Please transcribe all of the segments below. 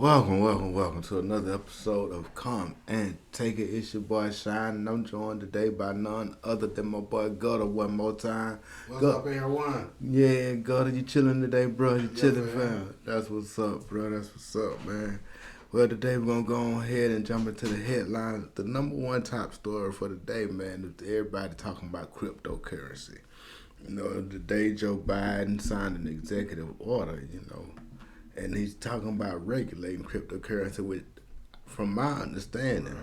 Welcome to another episode of Come and Take It. It's your boy Shine, and I'm joined today by none other than my boy Gutter. One more time. What's up, everyone? Yeah, Gutter, you chilling today, bro? You chilling, fam. fam? That's what's up, bro. That's what's up, man. Well, today we're gonna go ahead and jump into the headlines. The number one top story for the day, man, is everybody talking about cryptocurrency. Today Joe Biden signed an executive order, and he's talking about regulating cryptocurrency, which, from my understanding,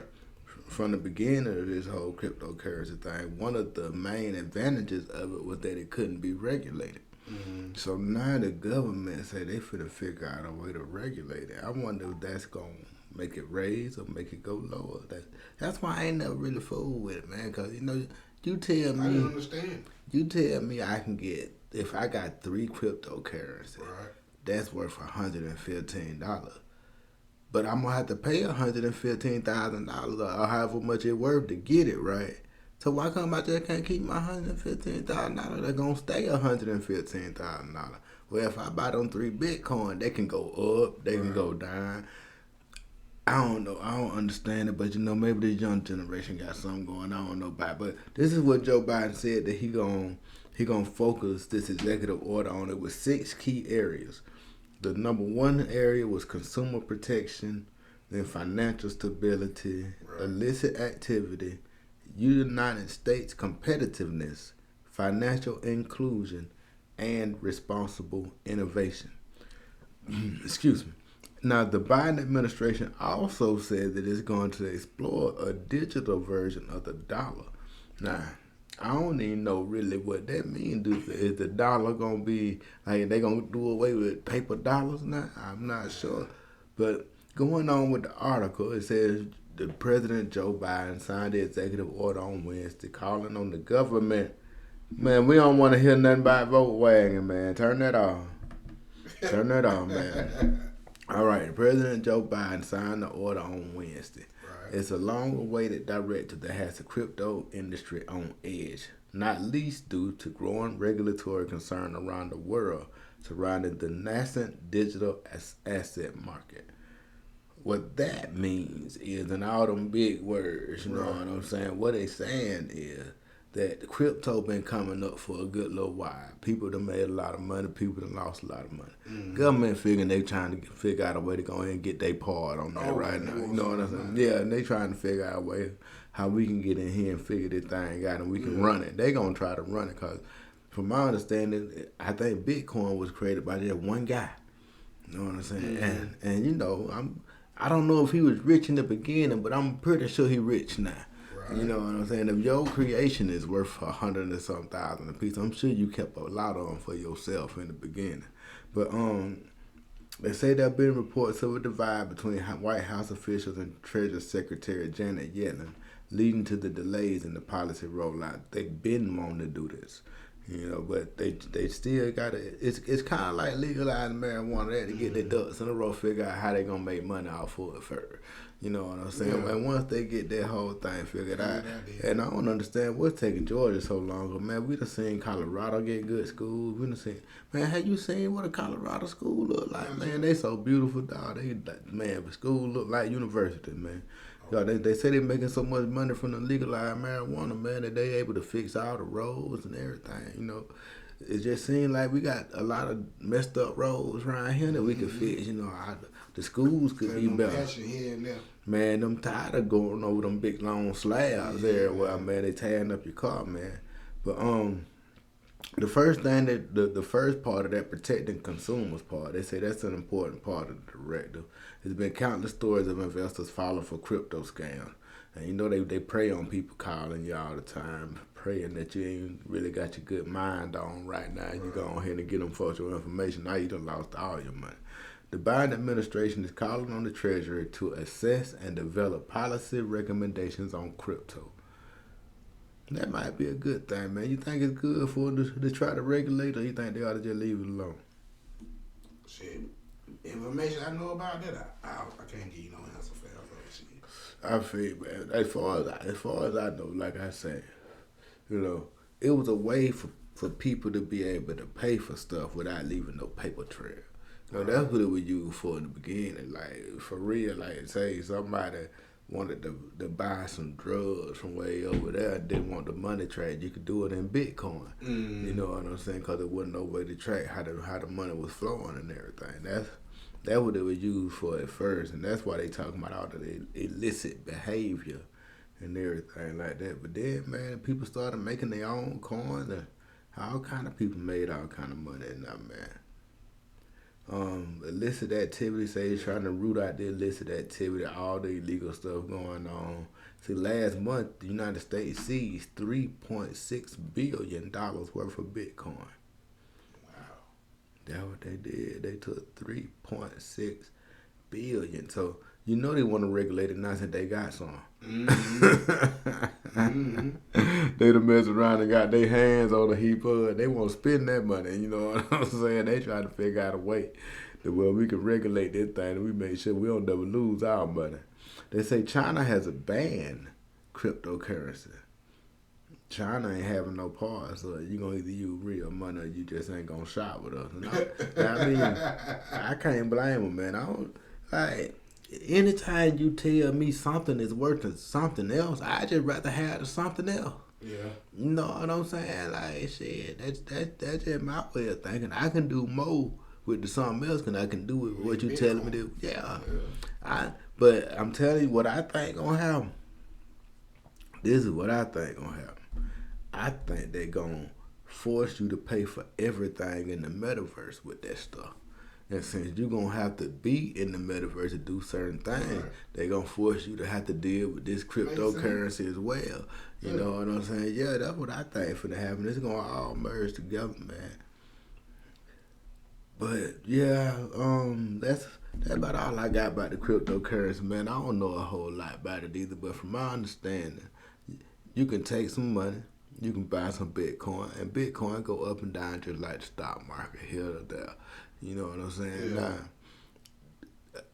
from the beginning of this whole cryptocurrency thing, one of the main advantages of it was that it couldn't be regulated. Mm-hmm. So now the government say they finna figure out a way to regulate it. I wonder if that's gonna make it raise or make it go lower. That's why I ain't never really fooled with it, man. Cause you tell me, I didn't understand. You tell me I can get, if I got 3 cryptocurrencies, Right. that's worth $115. But I'm gonna have to pay $115,000 or however much it's worth to get it, right? So why come I just can't keep my $115,000? They're gonna stay $115,000. Well, if I buy them 3 Bitcoin, they can go up, they can go down. I don't know. I don't understand it, but maybe the young generation got something going on. I don't know about it. But this is what Joe Biden said, that he gonna focus this executive order on it with 6 key areas. The number one area was consumer protection, then financial stability, illicit activity, United States competitiveness, financial inclusion, and responsible innovation. Excuse me. Now, the Biden administration also said that it's going to explore a digital version of the dollar. Now, I don't even know really what that means. Is the dollar going to be, like, they going to do away with paper dollars now? I'm not sure. But going on with the article, it says the President Joe Biden signed the executive order on Wednesday calling on the government. Man, we don't want to hear nothing about vote wagon, man. Turn that off. Turn that off, man. All right, President Joe Biden signed the order on Wednesday. Right. It's a long-awaited directive that has the crypto industry on edge, not least due to growing regulatory concern around the world surrounding the nascent digital asset market. What that means is, in all them big words, you know what I'm saying? What they saying is that crypto been coming up for a good little while. People done made a lot of money. People done lost a lot of money. Mm-hmm. Government figuring they trying to figure out a way to go ahead and get their part on that right now. You know what I'm saying? Yeah, and they trying to figure out a way how we can get in here and figure this thing out and we can run it. They gonna try to run it because, from my understanding, I think Bitcoin was created by just one guy. You know what I'm saying? And I don't know if he was rich in the beginning, but I'm pretty sure he rich now. Right. You know what I'm saying? If your creation is worth 100 and some thousand a piece, I'm sure you kept a lot of them for yourself in the beginning. But they say there have been reports of a divide between White House officials and Treasury Secretary Janet Yellen, leading to the delays in the policy rollout. They've been wanting to do this, but they still got to. It's kind of like legalizing marijuana. They had to get their ducks in a row, figure out how they gonna make money off of it first. You know what I'm saying? Yeah. And once they get that whole thing figured out, and I don't understand what's taking Georgia so long. But man, we done seen Colorado get good schools. We done seen, man, have you seen what a Colorado school look like? Man, they so beautiful, dog. The school look like university, man. They say they making so much money from the legalized marijuana, man, that they able to fix all the roads and everything. It just seems like we got a lot of messed up roads around here that we could fix. The schools could be better. Here and there. Man, I'm tired of going over them big long slabs everywhere, man. They tearing up your car, man. But the first thing the first part of that protecting consumers part, they say that's an important part of the directive. There's been countless stories of investors falling for crypto scams. And they prey on people calling you all the time, praying that you ain't really got your good mind on right now. You go ahead and get them for your information. Now you done lost all your money. The Biden administration is calling on the Treasury to assess and develop policy recommendations on crypto. That might be a good thing, man. You think it's good for them to try to regulate, or you think they ought to just leave it alone? Shit. Information I know about that, I can't give you no answer for that shit. I feel, man, as far as I know, like I said, it was a way for people to be able to pay for stuff without leaving no paper trail. No, that's what it was used for in the beginning. Like for real, like say somebody wanted to buy some drugs from way over there, didn't want the money trade. You could do it in Bitcoin. You know what I'm saying? Because there wasn't no way to track how the money was flowing and everything. That's what it was used for at first, and that's why they talking about all the illicit behavior and everything like that. But then, man, people started making their own coins, and all kind of people made all kind of money in that, man. Illicit activity, say he's trying to root out the illicit activity, all the illegal stuff going on. See, last month, the United States seized $3.6 billion worth of Bitcoin. Wow. That's what they did. They took 3.6 billion. So you know they want to regulate it now since they got some. They done mess around and got their hands on a heap of it. They want to spend that money. You know what I'm saying? They try to figure out a way that well we can regulate this thing and we make sure we don't never lose our money. They say China has a banned cryptocurrency. China ain't having no parts, so you gonna either use real money or you just ain't gonna shop with us. I mean, I can't blame them, man. I don't like anytime you tell me something is worth something else, I just rather have the something else. Yeah. You know what I'm saying? Like shit, that's just my way of thinking. I can do more with the something else than I can do with what you telling me to. Yeah. But I'm telling you what I think gonna happen. This is what I think gonna happen. I think they're gonna force you to pay for everything in the metaverse with that stuff. And since you're gonna have to be in the metaverse to do certain things, they're gonna force you to have to deal with this cryptocurrency as well. You know what I'm saying? Yeah, that's what I think for to happen. It's gonna all merge together, man. But yeah, that's about all I got about the cryptocurrency, man. I don't know a whole lot about it either, but from my understanding, you can take some money, you can buy some Bitcoin, and Bitcoin go up and down just like the stock market here or there. You know what I'm saying? Yeah.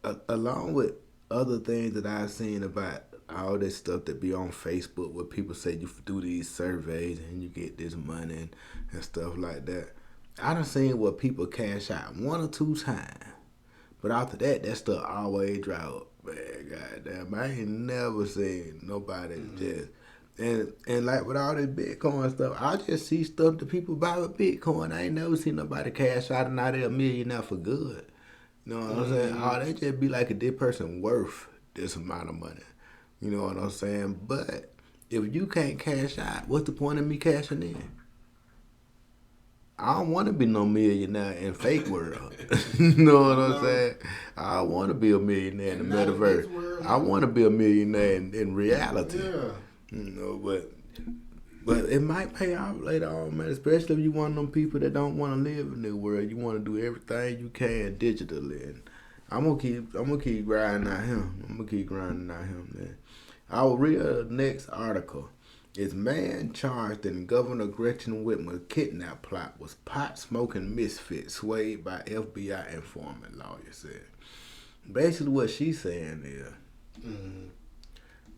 Now, along with other things that I've seen about all this stuff that be on Facebook where people say you do these surveys and you get this money and stuff like that. I done seen where people cash out 1 or 2 times. But after that stuff always dry up. Man, goddamn, I ain't never seen nobody just... And like with all this Bitcoin stuff, I just see stuff that people buy with Bitcoin. I ain't never seen nobody cash out and now they're a millionaire for good. You know what I'm saying? Oh, they just be like, this person worth this amount of money. You know what I'm saying? But if you can't cash out, what's the point of me cashing in? I don't want to be no millionaire in fake world. You know what I'm saying? I don't want to be a millionaire in the metaverse. I want to be a millionaire in reality. Yeah. You know, but it might pay off later on, man. Especially if you one of them people that don't want to live in the world. You want to do everything you can digitally. And I'm gonna keep grinding out him. Man. Our real next article is man charged in Governor Gretchen Whitmer's kidnap plot was pot smoking misfit swayed by FBI informant, lawyer said. Basically, what she's saying is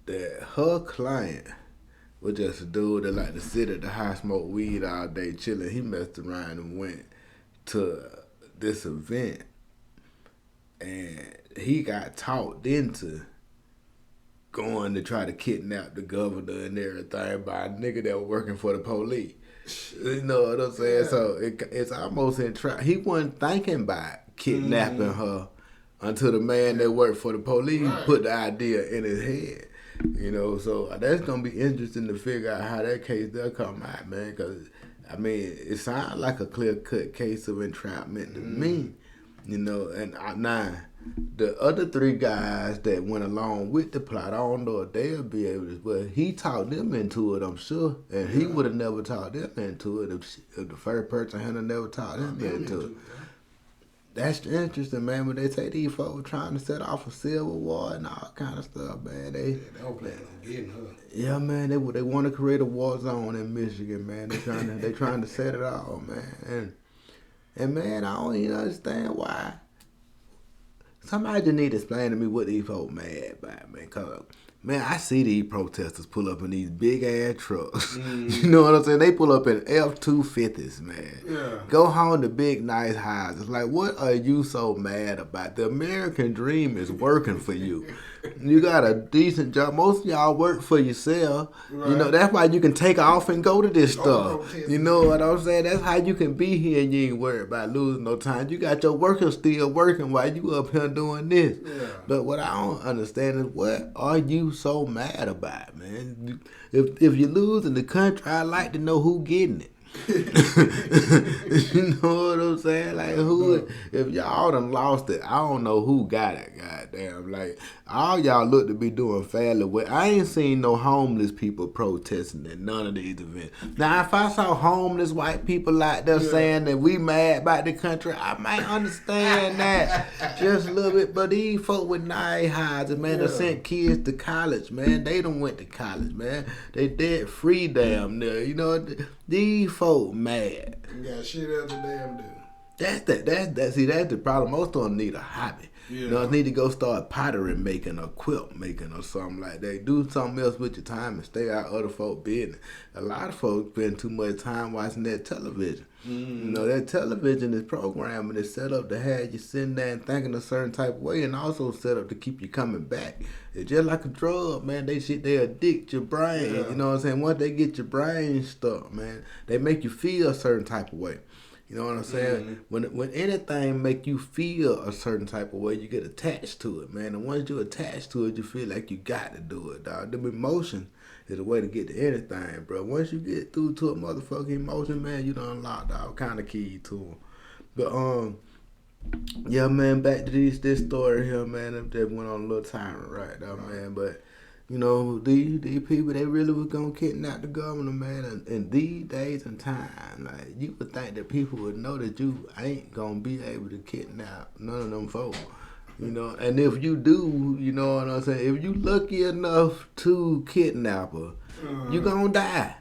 that her client was just a dude that like to sit at the house, smoke weed all day, chilling. He messed around and went to this event, and he got talked into going to try to kidnap the governor and everything by a nigga that was working for the police. You know what I'm saying? Yeah. So it's almost in trap. He wasn't thinking about kidnapping her until the man that worked for the police put the idea in his head. You know, so that's going to be interesting to figure out how that case does come out, man, because, I mean, it sounds like a clear-cut case of entrapment to me, you know, and now, the other 3 guys that went along with the plot, I don't know if they'll be able to, but he talked them into it, I'm sure, and he would have never talked them into it if the first person had never talked them into it. That's interesting, man. When they say these folks trying to set off a civil war and all kind of stuff, man. They don't plan on getting her. Yeah, man. They want to create a war zone in Michigan, man. They trying to set it off, man. And man, I don't even understand why. Somebody just need to explain to me what these folks mad about, man. Cause Man, I see these protesters pull up in these big ass trucks. You know what I'm saying? They pull up in F-250s, man. Yeah. Go home to big nice houses. Like, what are you so mad about? The American dream is working for you. You got a decent job. Most of y'all work for yourself. Right. You know, that's why you can take off and go to this stuff. protest. You know what I'm saying? That's how you can be here and you ain't worried about losing no time. You got your workers still working while you up here doing this. Yeah. But what I don't understand is, what are you so mad about, man? If you lose in the country, I'd like to know who getting it. You know what I'm saying? Like, who? If y'all done lost it, I don't know who got it. Goddamn, like, all y'all look to be doing fairly well. I ain't seen no homeless people protesting at none of these events. Now, if I saw homeless white people out there saying that we mad about the country, I might understand that just a little bit. But these folk with nice houses, man, that sent kids to college, man. They done went to college, man. They dead free damn near. You know, these folk mad. You got shit else to damn do. See, that's the problem. Most of them need a hobby. Yeah. You know, need to go start pottery making or quilt making or something like that. Do something else with your time and stay out of other folk business. A lot of folks spend too much time watching that television. You know, that television is programming. It's set up to have you sitting there and thinking a certain type of way, and also set up to keep you coming back. It's just like a drug, man. They addict your brain. Yeah. You know what I'm saying? Once they get your brain stuck, man, they make you feel a certain type of way. You know what I'm saying? When anything make you feel a certain type of way, you get attached to it, man. And once you attach to it, you feel like you got to do it, dog. Them emotion is a way to get to anything, bro. Once you get through to a motherfucking emotion, man, you done unlocked all kind of keys to them. But yeah, man, back to this story here, man. Them just went on a little tyrant right now, man. But you know, these people, they really was gonna kidnap the governor, man. In these days and time, like, you would think that people would know that you ain't gonna be able to kidnap none of them folks. You know, and if you do, you know what I'm saying, if you lucky enough to kidnap her, you gonna die.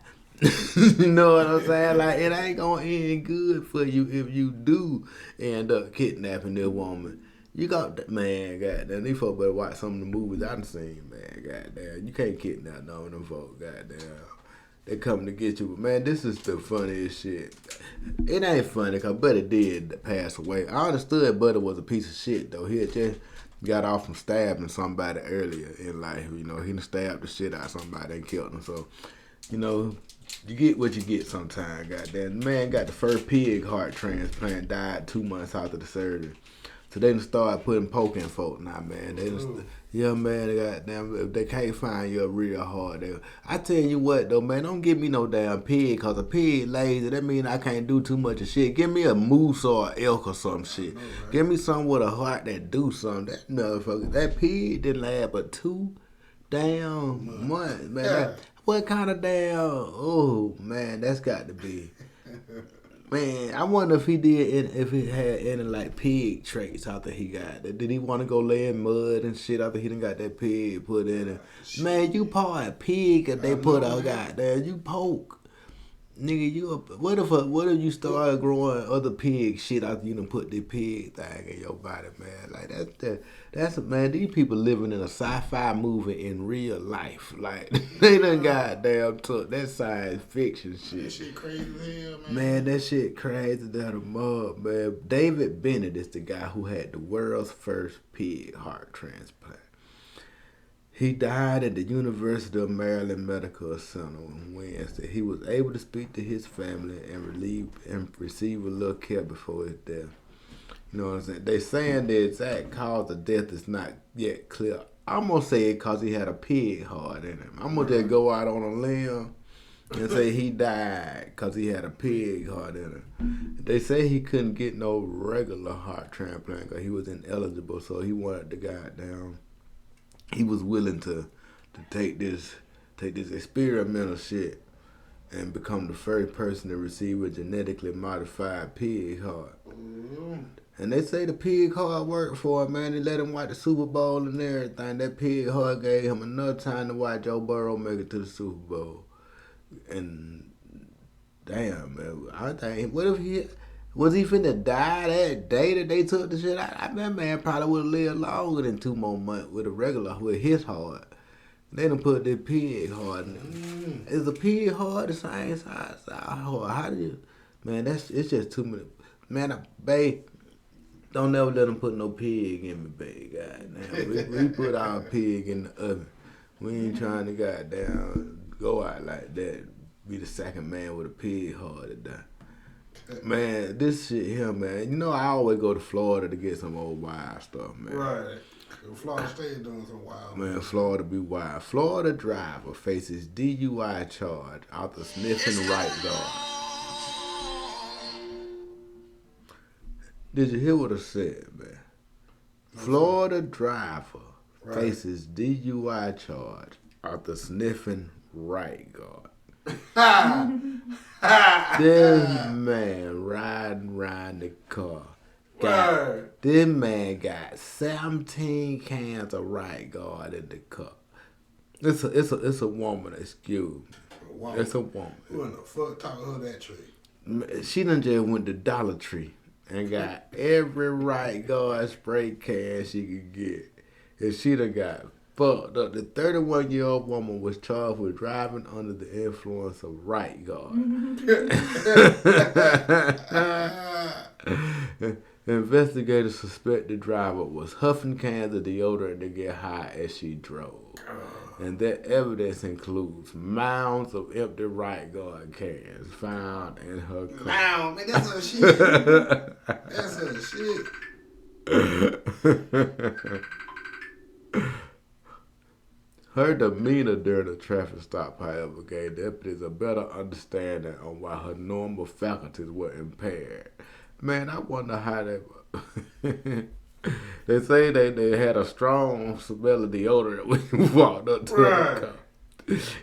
You know what I'm saying? Like, it ain't gonna end good for you if you do end up kidnapping this woman. You got, man, goddamn, these folks better watch some of the movies I done seen, man, goddamn. You can't kidnap none of them folks, goddamn. They coming to get you, but man, this is the funniest shit. It ain't funny, cause Buddy did pass away. I understood Buddy was a piece of shit, though. He had just got off from stabbing somebody earlier in life. You know, he done stabbed the shit out of somebody and killed him. So, you know, you get what you get sometimes, goddamn. The man got the first pig heart transplant, died 2 months after the surgery. So they done started putting poke in folk now, man. They done yeah, man, they goddamn, if they can't find you real hard. I tell you what, though, man, don't give me no damn pig, because a pig lazy. That mean I can't do too much of shit. Give me a moose or an elk or some shit. Know, right? Give me something with a heart that do something. That motherfucker, that pig didn't last but 2 damn months, man. Yeah. What kind of damn, oh, man, that's got to be. Man, I wonder if he did, if he had any like pig traits after he got that. Did he want to go lay in mud and shit after he done got that pig put in it? Man, you part a pig if they put out goddamn, you poke. Nigga, what if you start growing other pig shit after you done put the pig thing in your body, man? Like that's man, these people living in a sci-fi movie in real life. Like, they done goddamn took that science fiction shit. That shit crazy as hell, man. Man, that shit crazy down the mud, man. David Bennett is the guy who had the world's first pig heart transplant. He died at the University of Maryland Medical Center on Wednesday. He was able to speak to his family and receive a little care before his death. You know what I'm saying? They saying the exact cause of death is not yet clear. I'm going to say it because he had a pig heart in him. I'm going to just go out on a limb and say he died because he had a pig heart in him. They say he couldn't get no regular heart transplant because he was ineligible, so he wanted the goddamn... He was willing to take this experimental shit and become the first person to receive a genetically modified pig heart. Mm-hmm. And they say the pig heart worked for him, man. They let him watch the Super Bowl and everything. That pig heart gave him enough time to watch Joe Burrow make it to the Super Bowl. And damn, man, I think, what if was he finna die that day that they took the shit out? That man probably would have lived longer than 2 more months with his heart. They done put that pig heart in it. Is the pig heart the same size as our heart? How do you, man? It's just too many. Man, babe, don't never let them put no pig in me, babe. Goddamn, we put our pig in the oven. We ain't trying to goddamn go out like that. Be the second man with a pig heart to die. Man, this shit here, man. You know I always go to Florida to get some old wild stuff, man. Right. Florida State doing some wild. Man, Florida be wild. Florida driver faces DUI charge after sniffing right guard. Did you hear what I said, man? Florida driver faces DUI charge after sniffing right guard. This man riding around the car. This man got 17 cans of right guard in the car. It's a woman, excuse me. It's a woman. Who in the fuck taught her that trick? She done just went to Dollar Tree and got every right guard spray can she could get. And she done got fucked up. The 31-year-old woman was charged with driving under the influence of right guard. Investigators suspect the driver was huffing cans of deodorant to get high as she drove. And that evidence includes mounds of empty right guard cans found in her car. Wow, man, that's her shit. That's her shit. Her demeanor during the traffic stop, however, gave deputies a better understanding on why her normal faculties were impaired. Man, I wonder how they... They say they had a strong smell of deodorant when you walked up to the car.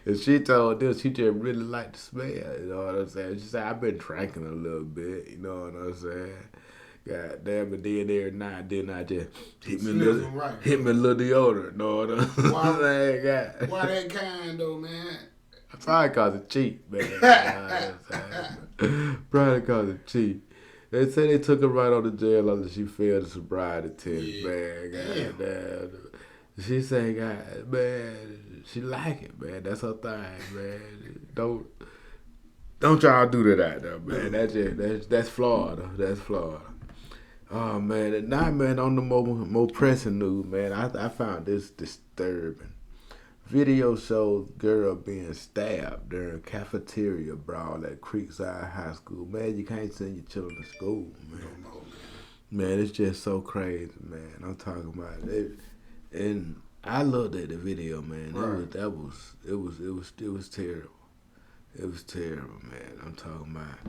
And she told them she just really liked the smell, you know what I'm saying? She said, I've been drinking a little bit, you know what I'm saying? God damn it, then every now and then I just hit me a little deodorant, you know what I'm saying? God. Why that kind though, man? Probably cause it's cheap, man. You know what I'm saying? Probably cause it's cheap. They say they took her right on to jail after she failed the sobriety test, man. God damn. She say, God, man, she like it, man. That's her thing, man. Don't y'all do that out there, man. That's Florida. That's Florida. Oh man, and now, man, on the more pressing news, man, I found this disturbing. Video shows girl being stabbed during cafeteria brawl at Creekside High School. Man, you can't send your children to school, man. Man, it's just so crazy, man. I'm talking about it. And I looked at the video, man. It was terrible. It was terrible, man. I'm talking about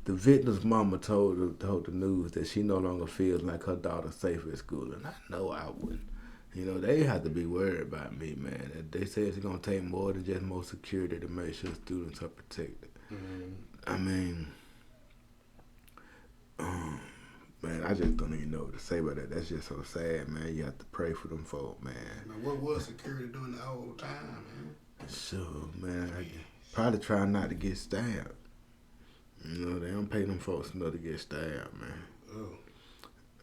the victim's mama told the news that she no longer feels like her daughter's safe at school, and I know I wouldn't. You know, they have to be worried about me, man. They say it's going to take more than just more security to make sure students are protected. Mm-hmm. I mean, man, I just don't even know what to say about that. That's just so sad, man. You have to pray for them folk, man. What was security doing the whole time, man? Sure, man. I probably try not to get stabbed. You know, they don't pay them folks enough to get stabbed, man. Oh.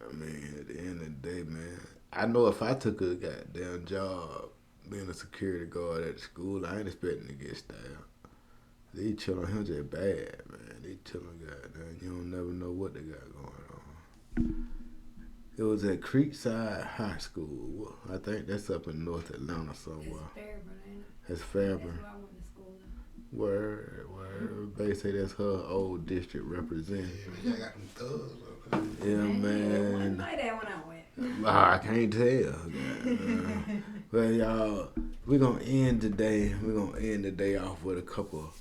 I mean, at the end of the day, man, I know if I took a goddamn job being a security guard at the school, I ain't expecting to get stabbed. These children here just bad, man. These children goddamn, you don't never know what they got going on. It was at Creekside High School. I think that's up in North Atlanta somewhere. It's Fairburn, ain't it? That's Fairburn. That's where I went to school. Word. They say that's her old district representative. Yeah, man, got them thugs. Yeah, man. Wasn't like that when I went. I can't tell. Well, y'all, we're going to end the day off with a couple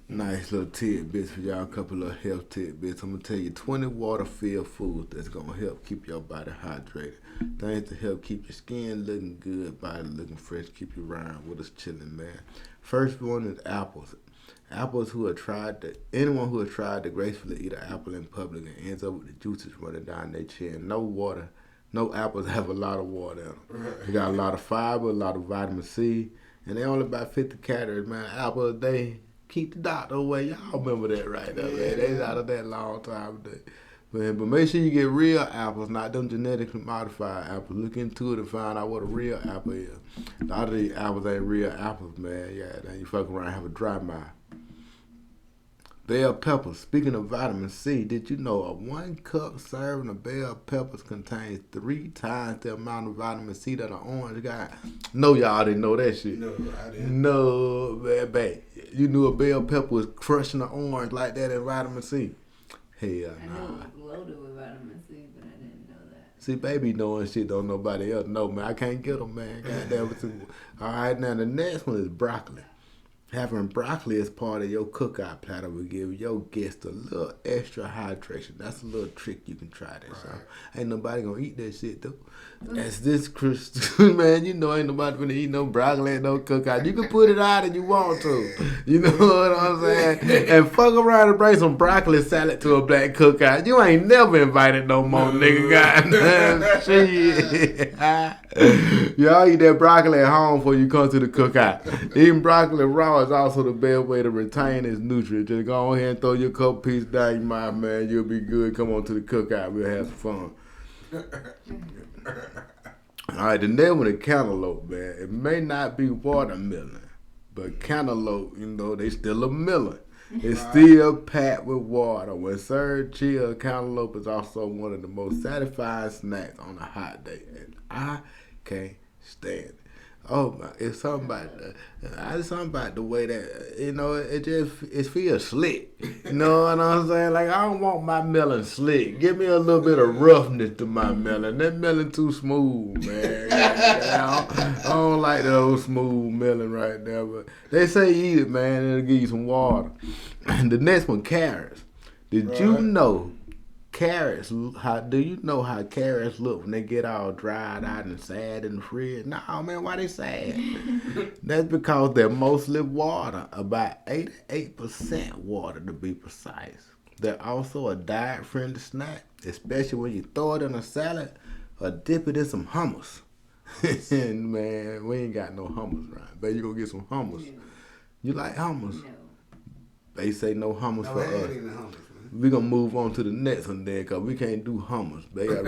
nice little tidbits for y'all, a couple of health tidbits. I'm going to tell you 20 water-filled foods that's going to help keep your body hydrated. Things to help keep your skin looking good, body looking fresh, keep you around with us chilling, man. First one is apples. Anyone who has tried to gracefully eat an apple in public and ends up with the juices running down their chin. No apples have a lot of water in them. They got a lot of fiber, a lot of vitamin C, and they only about 50 calories, man. Apple a day, keep the doctor away. Y'all remember that right there, man. They out of that long time today. But make sure you get real apples, not them genetically modified apples. Look into it and find out what a real apple is. A lot of these apples ain't real apples, man. Yeah, then you fuck around and have a dry mouth. Bell peppers. Speaking of vitamin C, did you know a 1 cup serving of bell peppers contains 3 times the amount of vitamin C that an orange got? No, y'all didn't know that shit. No, I didn't. No, man. You knew a bell pepper was crushing an orange like that in vitamin C? Hell I nah. knew it was loaded with vitamin C, but I didn't know that. See, baby knowing shit don't nobody else know, man. I can't get them, man. Goddamn. All right, now the next one is broccoli. Having broccoli as part of your cookout platter will give your guests a little extra hydration. That's a little trick you can try this out. Ain't nobody gonna eat that shit though. That's this man, you know ain't nobody gonna eat no broccoli at no cookout. You can put it out if you want to. You know what I'm saying? And fuck around and bring some broccoli salad to a black cookout. You ain't never invited no more, nigga. Goddamn shit. Y'all eat that broccoli at home before you come to the cookout. Eating broccoli raw is also the best way to retain its nutrients. Just go ahead and throw your couple pieces down your mouth, man. You'll be good. Come on to the cookout. We'll have some fun. All right, the next one is cantaloupe, man. It may not be watermelon, but cantaloupe, you know, they still a melon. It's still packed with water. When served chilled, cantaloupe is also one of the most satisfying snacks on a hot day. And I can't stand it. Oh my! It's something about the way that it feels slick. You know what I'm saying? Like I don't want my melon slick. Give me a little bit of roughness to my melon. That melon too smooth, man. I don't like that old smooth melon right there. But they say eat it, man. It'll give you some water. The next one, carrots. Did you know? Carrots, do you know how carrots look when they get all dried out and sad in the fridge? No, man, why they sad? That's because they're mostly water, about 88% water to be precise. They're also a diet-friendly snack, especially when you throw it in a salad or dip it in some hummus. And man, we ain't got no hummus, right? Bet you gonna get some hummus. No. You like hummus? No. They say no hummus No, for I ain't us. eating hummus, man. We're going to move on to the next one then because we can't do hummus. They got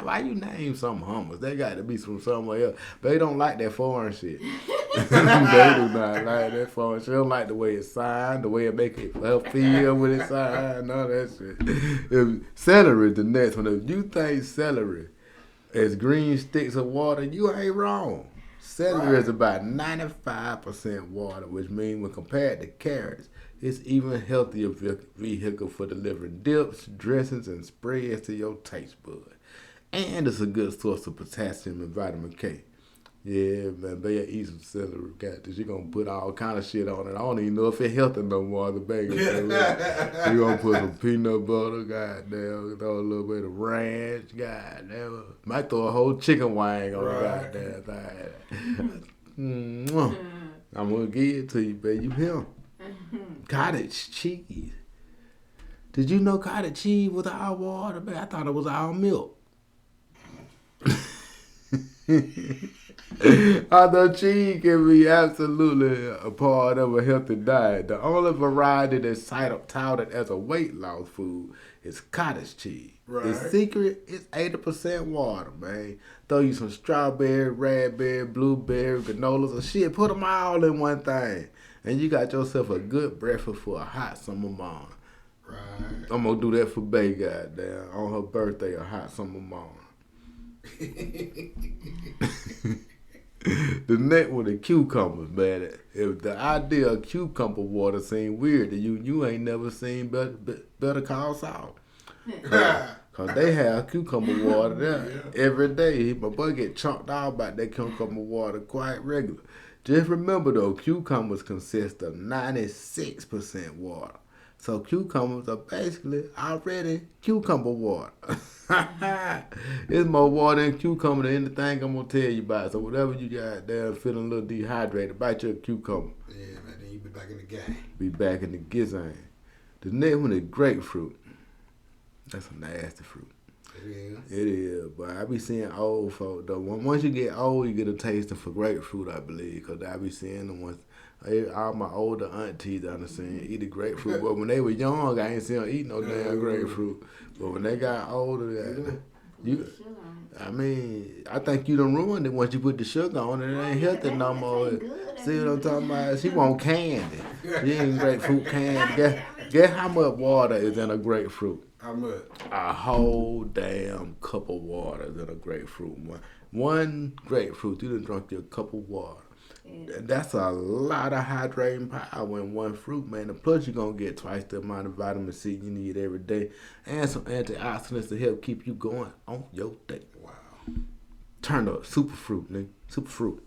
Why you name some hummus? They got to be from somewhere else. They don't like that foreign shit. They do not like that foreign shit. They don't like the way it's signed, the way it make it feel when it's signed, none of that shit. Celery, the next one. If you think celery is green sticks of water, you ain't wrong. Celery is about 95% water, which means when compared to carrots, it's even healthier vehicle for delivering dips, dressings, and spreads to your taste bud. And it's a good source of potassium and vitamin K. Yeah, man, better eat some celery. You're going to put all kind of shit on it. I don't even know if it's healthy no more, the bag of celery. You're going to put some peanut butter, goddamn, throw a little bit of ranch, goddamn. Might throw a whole chicken wing on the goddamn thing. I'm going to give it to you, baby. You hear? Cottage cheese. Did you know cottage cheese was all water, man? I thought it was all milk. Although cheese can be absolutely a part of a healthy diet, the only variety that's touted as a weight loss food is cottage cheese. Right. The secret is 80% water, man. Throw you some strawberry, raspberry, blueberry, granolas, or shit. Put them all in one thing. And you got yourself a good breakfast for a hot summer morning. Right. I'm going to do that for Bay, goddamn, on her birthday, a hot summer morning. The next one, the cucumbers, man. If the idea of cucumber water seems weird to you, you ain't never seen Better Call Saul. Because they have cucumber water there every day. My boy get chunked out about that cucumber water quite regular. Just remember though, cucumbers consist of 96% water. So cucumbers are basically already cucumber water. It's more water in cucumber than anything I'm going to tell you about. So whatever you got there feeling a little dehydrated, bite your cucumber. Yeah, man, then you be back in the game. Be back in the gizzang. The next one is grapefruit. That's a nasty fruit. It is, but I be seeing old folk though. Once you get old, you get a taste for grapefruit, I believe, because I be seeing them once. All my older aunties I done seen eat the grapefruit, but when they were young, I ain't seen them eat no damn grapefruit. But when they got older, you, I mean, I think you done ruined it once you put the sugar on it. It ain't healthy no more. See what I'm talking about? She want candy. She ain't grapefruit candy. Guess how much water is in a grapefruit? How much? A whole damn cup of water is in a grapefruit. One grapefruit, you done drunk your cup of water. That's a lot of hydrating power in one fruit, man. And plus, you're going to get twice the amount of vitamin C you need every day and some antioxidants to help keep you going on your day. Wow. Turn up. Superfruit, nigga. Superfruit.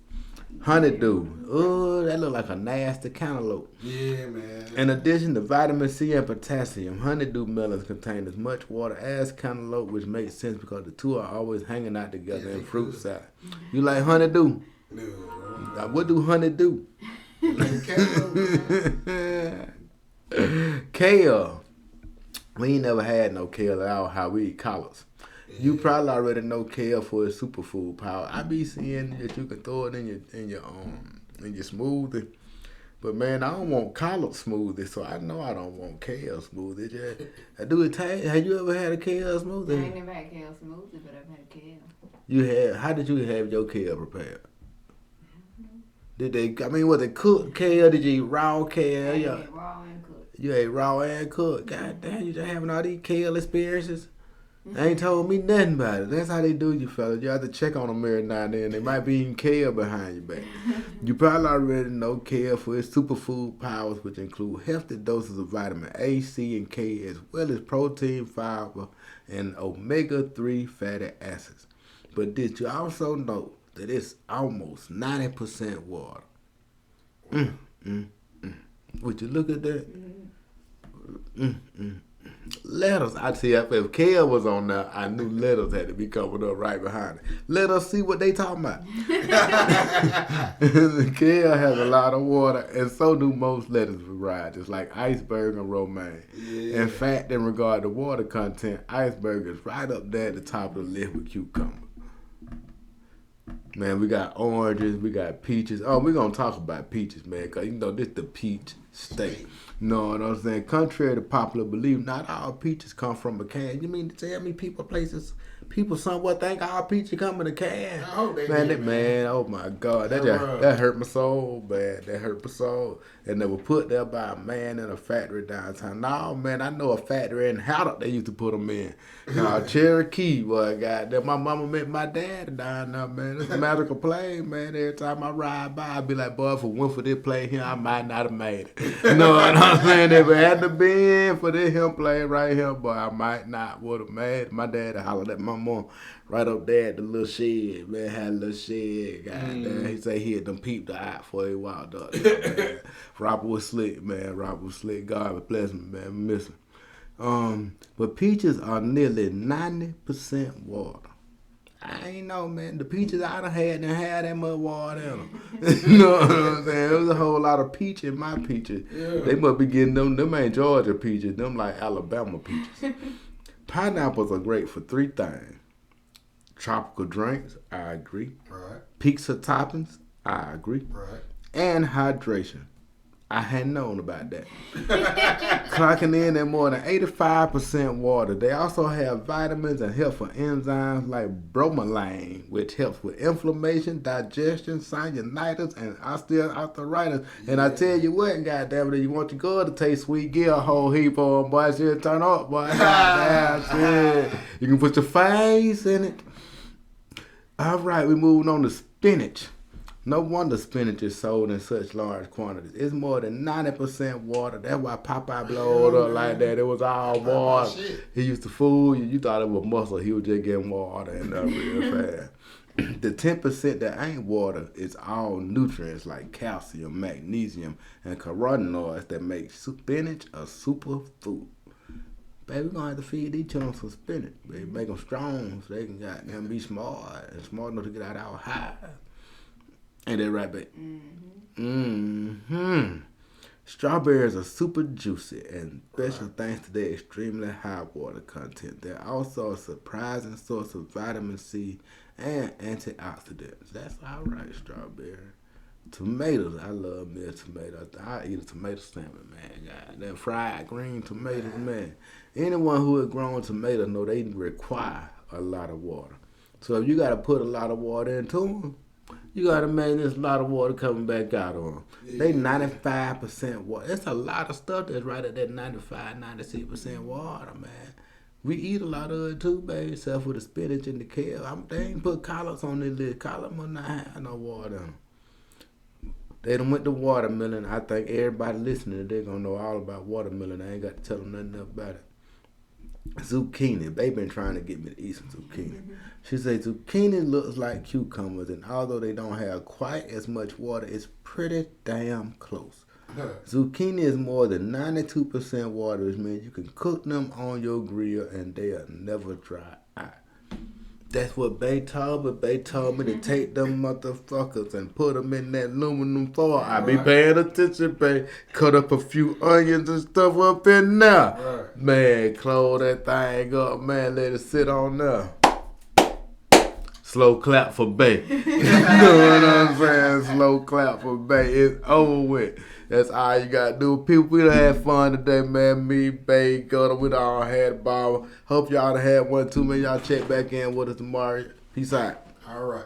Honeydew. Oh, that look like a nasty cantaloupe. Yeah, man. In addition to vitamin C and potassium, honeydew melons contain as much water as cantaloupe, which makes sense because the two are always hanging out together in fruit salad. You like honeydew? No. What do honey do? Kale. We ain't never had no kale at all how we eat collards. You probably already know kale for its superfood power. I be seeing that you can throw it in your smoothie. But man, I don't want collard smoothie, so I know I don't want kale smoothie. Have you ever had a kale smoothie? I ain't never had kale smoothie, but I've had kale. You had? How did you have your kale prepared? Did they? I mean, was it cooked kale? Did you eat raw kale? I ate raw and cooked. You ate raw and cooked. God damn, you just having all these kale experiences. They ain't told me nothing about it. That's how they do you fellas. You have to check on them every now and then. They might be eating kale behind your back. You probably already know kale for its superfood powers, which include hefty doses of vitamin A, C, and K, as well as protein, fiber, and omega-3 fatty acids. But did you also know that it's almost 90% water? Would you look at that? Lettuce. I see if kale was on there, I knew lettuce had to be coming up right behind it. Let us see what they talking about. Kale has a lot of water, and so do most lettuce varieties, like iceberg and romaine. Yeah. In fact, in regard to water content, iceberg is right up there at the top of the list with cucumber. Man, we got oranges, we got peaches. Oh, we're going to talk about peaches, man, because, you know, this the peach state. You know what I'm saying? Contrary to popular belief, not all peaches come from a can. You mean to tell me people somewhat think all peaches come in a can? I hope they man, oh my God. That hurt my soul, man. That hurt my soul. And they were put there by a man in a factory downtown. No, man, I know a factory in Howard they used to put them in. Cherokee, boy, goddamn. My mama met my dad down there, man. It's a magical play, man. Every time I ride by, I be like, boy, if it went for this play here, I might not have made it. You know what I'm saying? If it had to be for this him play right here, boy, I might not would have made it. My dad hollered at my mom right up there at the little shed, man. Had a little shed, goddamn. He say he had them peeped the eye before he walked up there, man. Robert was slick, man. Robert was slick. God bless him, man. I miss him. But peaches are nearly 90% water. I ain't know, man. The peaches I done had that much water in them. You know what I'm saying? There was a whole lot of peach in my peaches. Yeah. They must be getting them ain't Georgia peaches. Them like Alabama peaches. Pineapples are great for three things. Tropical drinks, I agree. Right. Pizza toppings, I agree. Right. And hydration. I hadn't known about that. Clocking in at more than 85% water. They also have vitamins and helpful enzymes like bromelain, which helps with inflammation, digestion, sinusitis, and osteoarthritis. Yeah. And I tell you what, goddamn it, you want your girl to taste sweet, get a whole heap of them, boy. She'll turn up, boy. Goddamn shit. You can put your face in it. All right, we're moving on to spinach. No wonder spinach is sold in such large quantities. It's more than 90% water. That's why Popeye blowed up like that. It was all water. He used to fool you. You thought it was muscle. He was just getting water and real fast. The 10% that ain't water is all nutrients like calcium, magnesium, and carotenoids that make spinach a superfood. Baby, we're going to have to feed these children some spinach. Baby, make them strong so they can goddamn be smart and smart enough to get out of our hive. Ain't that right, babe? Mm-hmm. Strawberries are super juicy and special thanks to their extremely high water content. They're also a surprising source of vitamin C and antioxidants. That's all right, strawberry. Tomatoes, I love me a tomato. I eat a tomato salmon, man. God, that fried green tomatoes, man. Anyone who has grown tomatoes know they require a lot of water. So if you got to put a lot of water into them, you got to imagine there's a lot of water coming back out on them. They 95% water. It's a lot of stuff that's right at that 95, 96% water, man. We eat a lot of it too, baby, except for the spinach and the kale. They ain't put collards on this list. Collard must not have no water in 'em. They done went to watermelon. I think everybody listening, they're going to know all about watermelon. I ain't got to tell them nothing about it. Zucchini. They been trying to get me to eat some zucchini. She said zucchini looks like cucumbers, and although they don't have quite as much water, it's pretty damn close. Zucchini is more than 92% water, which means you can cook them on your grill and they'll never dry out. That's what Bay told me. Bay told me to take them motherfuckers and put them in that aluminum foil. I be paying attention, Bay. Cut up a few onions and stuff up in there. Right. Man, close that thing up, man. Let it sit on there. Slow clap for Bay. You know what I'm saying? Slow clap for Bay. It's over with. That's all you got to do. People, we done had fun today, man. Me, Bay, Gutter, we done all had a ball. Hope y'all done had one too, man. Y'all check back in with us tomorrow. Peace out. All right.